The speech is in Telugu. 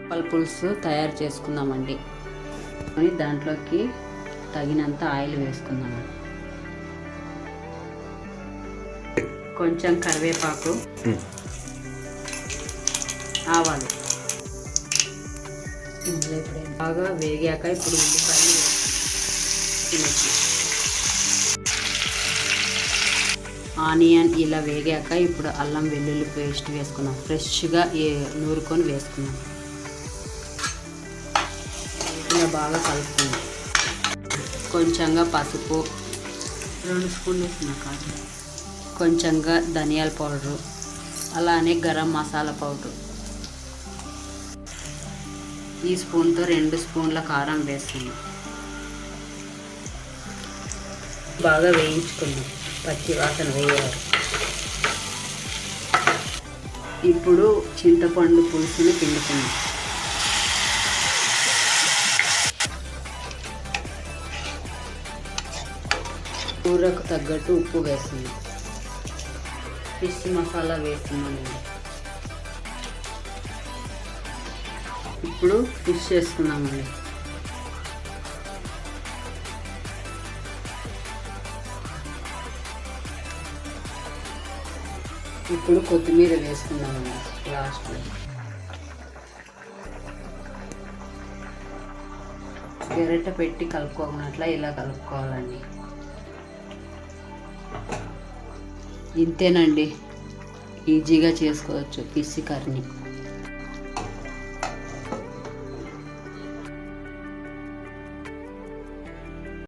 చేపల పులుసు తయారు చేసుకుందామండి. దాంట్లోకి తగినంత ఆయిల్ వేసుకుందామండి. కొంచెం కరివేపాకు, ఆవాలు బాగా వేగాక ఇప్పుడు ఉల్లిపాయలు ఆనియన్ ఇలా వేగాక ఇప్పుడు అల్లం వెల్లుల్లి పేస్ట్ వేసుకున్నాం. ఫ్రెష్గా నూరుకొని వేసుకున్నాం. ఇలా బాగా కలుపుకుందాం. కొంచెంగా పసుపు 2 స్పూన్లు వేసుకున్నా కాదు, కొంచెంగా ధనియాల పౌడరు, అలానే గరం మసాలా పౌడర్, ఈ స్పూన్తో 2 స్పూన్ల కారం వేస్తున్నాం. బాగా వేయించుకున్నాం, పచ్చి వాసన వేయాలి. ఇప్పుడు చింతపండు పులుసుని పిండుకున్నాం. కూరకు తగ్గట్టు ఉప్పు వేస్తున్నాం. ఫిష్ మసాలా వేస్తున్నాం. ఇప్పుడు ఫిష్ వేసుకున్నామండి. ఇప్పుడు కొత్తిమీర వేసుకున్నామండి. లాస్ట్లో గరిటె పెట్టి కలుపుకోనట్లా ఇలా కలుపుకోవాలండి. ఇంతేనండి, ఈజీగా చేసుకోవచ్చు ఫిష్ కర్రీ.